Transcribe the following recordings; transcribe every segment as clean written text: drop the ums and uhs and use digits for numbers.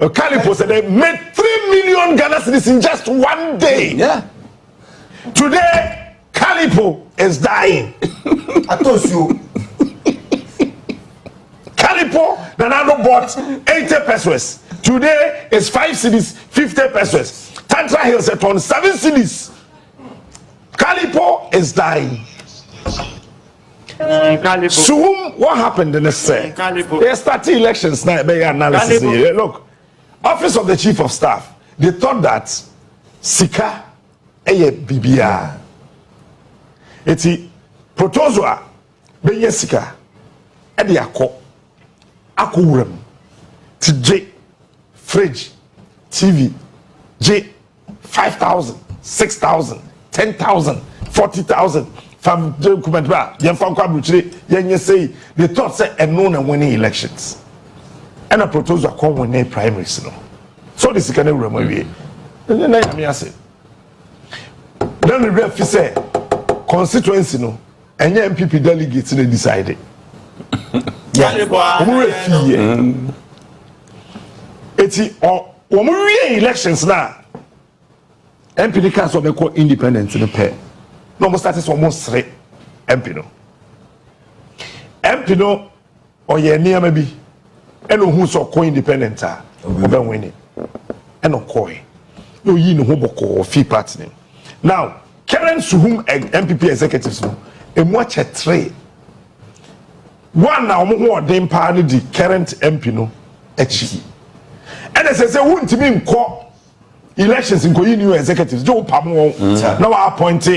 Calipo said they made 3 million Ghana cedis in just one day. Yeah. Today, Calipo is dying. I told you. Calipo, Nanado bought 80 pesos. Today is 5 cedis, 50 pesos. Tantra Hills at on 7 cedis. Calipo is dying. So what happened in the say? They started elections now. Analysis here. Look, Office of the Chief of Staff. They thought that Sika eye bibia. Eti protozoa benye Sika. Edi ako urem. Ti J fridge TV J 5,000 6,000 10,000 40,000 from document ba yen fa kwa bruchire yen say they thought say eno na winning elections and a proposal come win primaries no so this can urem awie na ya me ase then the ref say constituency no enye MPP delegates they decided yeah we refie eti o mo wie elections na MP council be call independent no pair no mo start almost 3 MP no oye niam bi eno hu so ko independent a oba wini eno koi no yi no ho boko fi party now current suhum MPP executives no emu a 3 one na omo ho odin pa no di current MP no echi and they say wuntimi nko elections in new executives do pam won na wa appoint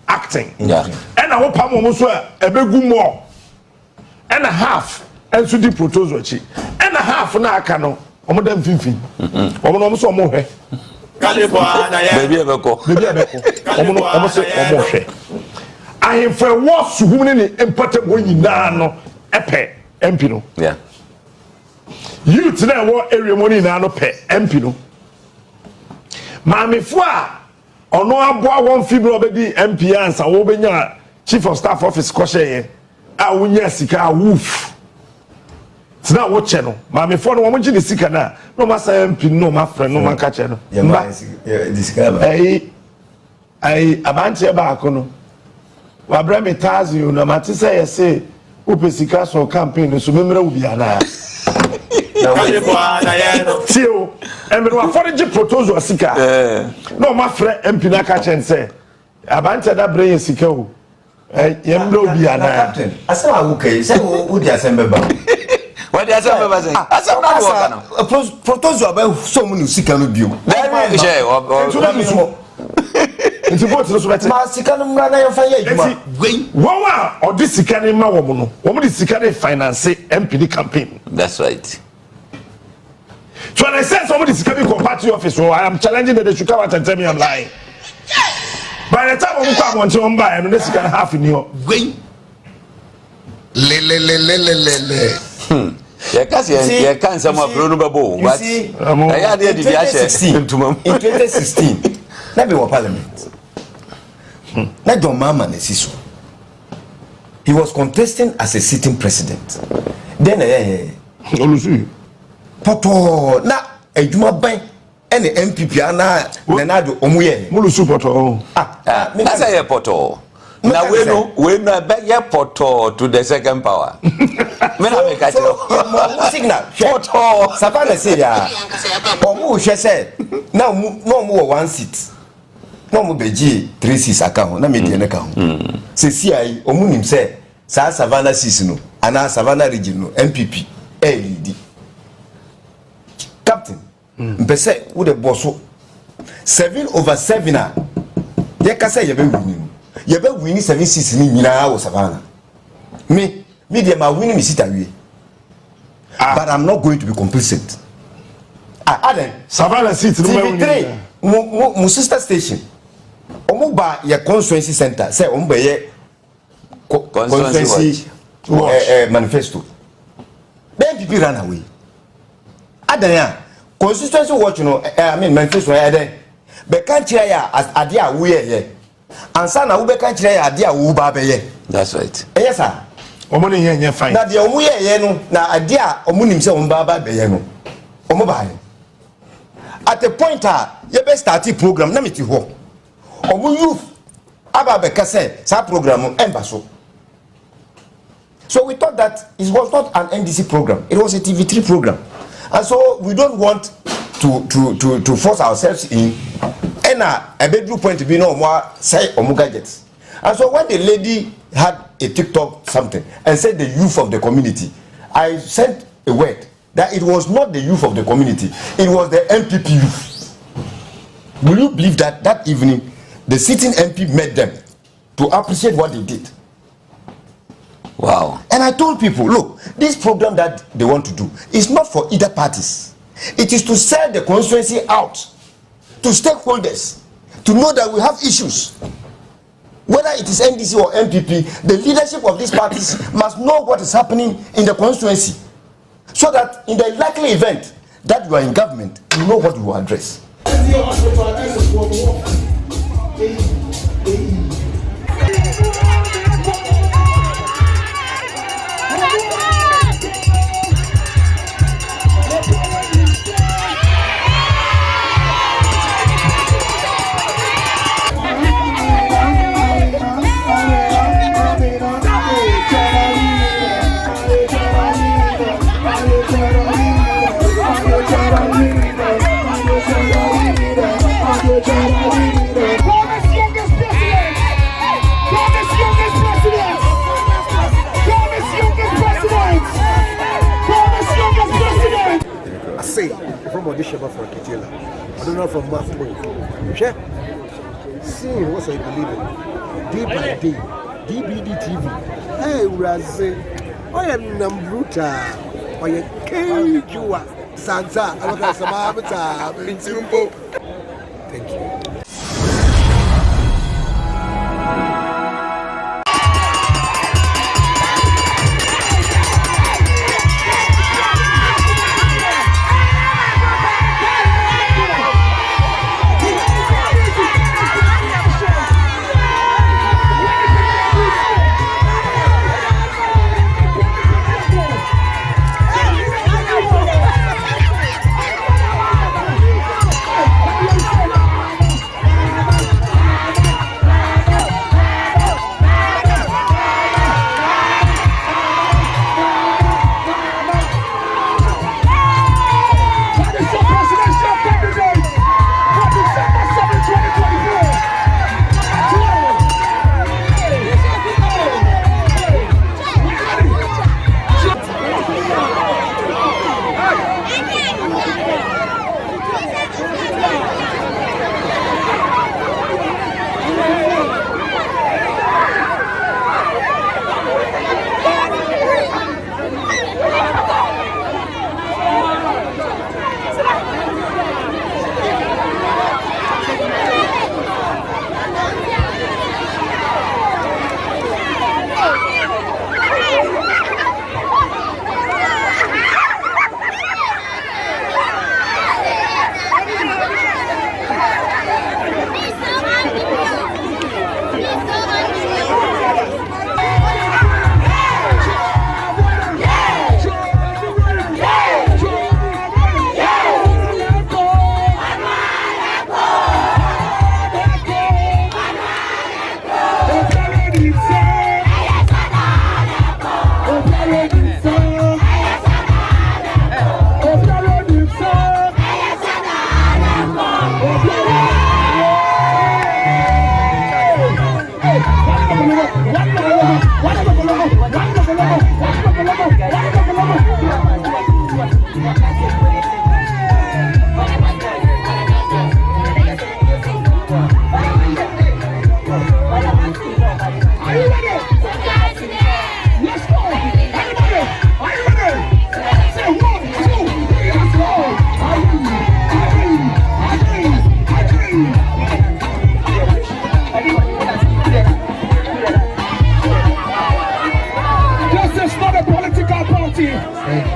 acting yeah and na wo pam won so ebegu more and a half and so di proposal chi and a half na aka no omo dem finfin omo so omo hwe Calipo na ya baby ebeko omo se omo hwe ahemfa wo suhum ne important wo nyina no epe MP no yeah youth na wo area money na no pe MP no Mamifo a ono aboa won fibro obedi MP ansa wo benya chief of staff office ko sheye a wonya sika woof tina wo che no mamifo no wo gi de sika na no ma sa MP no ma frɛ no ma ka che no Yeah, the sika ba. Ai abante ba ko no wa bra me tazi you na mate say yese upe sika so campaign so memra ubi ana Tio, and we were foraging proposal sika. No, my friend, MP Nakachen say, Abanta that brain sika. Yemlo Biana. Captain, I said, okay, say, who the assembly? What the assembly say? A proposal about so many sika no bio. There is share It's about to sweat. Masikanum rana fire. Wawa or this sika in my woman. Woman is sika finance MPD campaign. That's right. So when I say somebody is coming to party office, so I am challenging that they should come out and tell me I'm lying. By the time I'm come to buy, I'm this can half in here. Wait. Le. Yeah, you can't some of Bruno Babo. What? I had the idea in 2016. That be what parliament. That don't mama nesiso. He was contesting as a sitting president. Then Poto na ejuma ban ene MPP ana Nenado omuye mulusu poto I say poto na we no be ye poto to the second power me na make it signal poto savana say ya omu hwe say na no mu 1 seat no mu beji 3 seats aka ho na me die ne ka ho se si ai omu nim say sa savana seats no ana savana region no MPP lead Captain, mpese wo de boss 7/7 a ye ka say ye be win 7-6 ni nyina wo savana me dey ma win me sit awie but I'm not going to be complacent then savana seat TV3 mo sister station omo ba ye constituency center say omo ba ye constituency manifesto then people ran away Adanya constituency watch no I mean manifesto there be kan kire ya ade a wo ye ansa na wo be kan kire ya ade a wo ba be ye that's right yes sir omo ne ye fine na de omo ye no na ade a omo nim se omo ba be ye no omo ba ye at the point you best start the program na me ti ho omo youth aba be ka say sa program embaso. So we thought that it was not an NDC program, it was a TV3 program, and so we don't want to force ourselves in. And a bedroom point to be no more say omo gadgets. And so when the lady had a TikTok something and said the youth of the community, I sent a word that it was not the youth of the community, it was the MPP youth. Will you believe that that evening the sitting MP met them to appreciate what they did? Wow. And I told people, look, this program that they want to do is not for either parties. It is to sell the constituency out to stakeholders, to know that we have issues. Whether it is NDC or MPP, the leadership of these parties must know what is happening in the constituency, so that in the likely event that you are in government, you know what you will address. From audition for Kitela. I don't know from Mark Point. Seeing what I believe in. Day by day. DBD TV. Hey, Razi. I am Nambruta. I am Kejua. Santa. Thank you.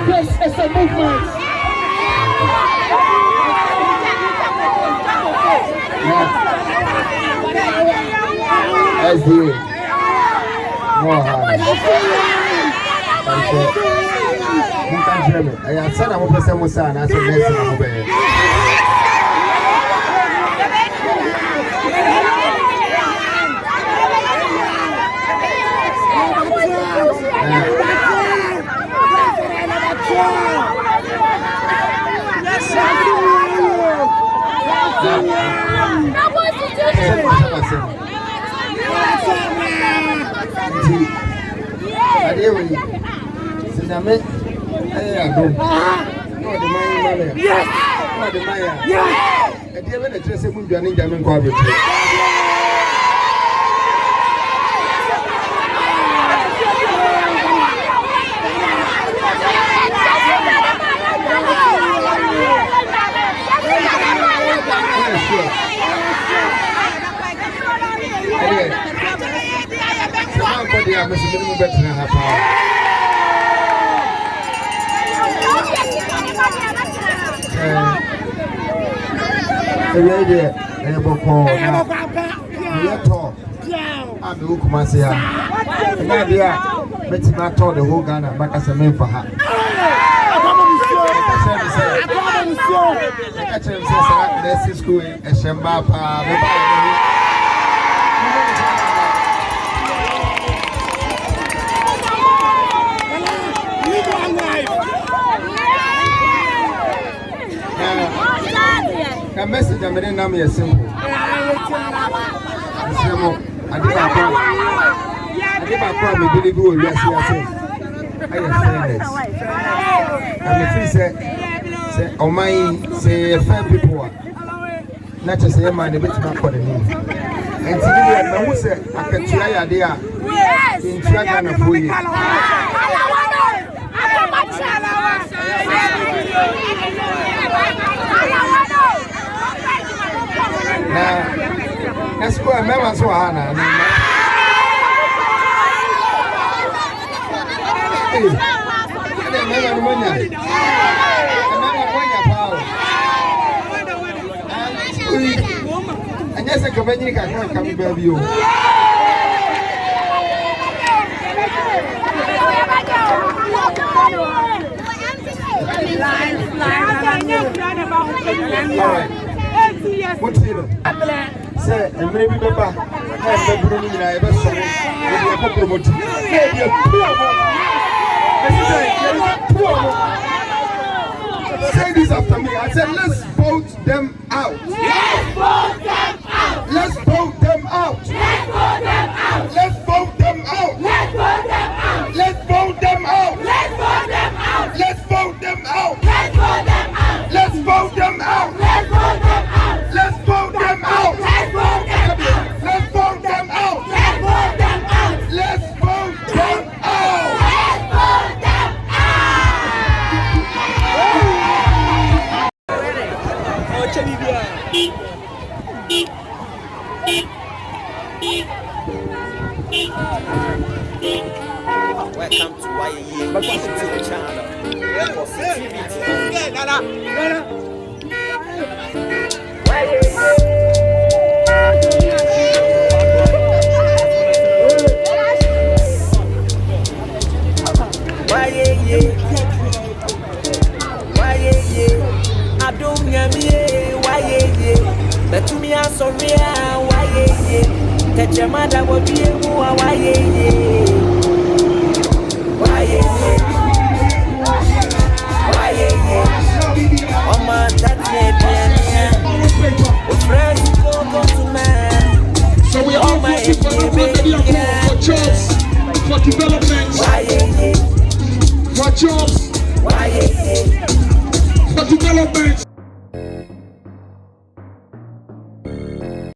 This is a movement. SDA. I am son of a person, and I said, the whole Ghana back as a man for her. Let's school a Shamba. A message I made name is simple. I give a problem, really good. Yes, I am fairness. I'm a free say, oh my, say, fair people. Not to say, man, a bit more for the name. And today, I will say, I can try a idea in Dragon of Wood. That's why I remember so Hannah. And yes, I can come baby you. What's it? Say, and maybe Papa, I'm Bruno, I ever saw say this after me. I said, let's vote them out. Let's vote them out. Let's vote them out. Let's vote them out. Let's vote them out. Let's vote them out. Let's vote them out. Let's vote them out. Let's vote them out. Welcome to YAE. Welcome to the channel. I don't but to me, I'm sorry. That your mother will be a oh my, that's so we are voting for jobs, for development, for jobs, for development.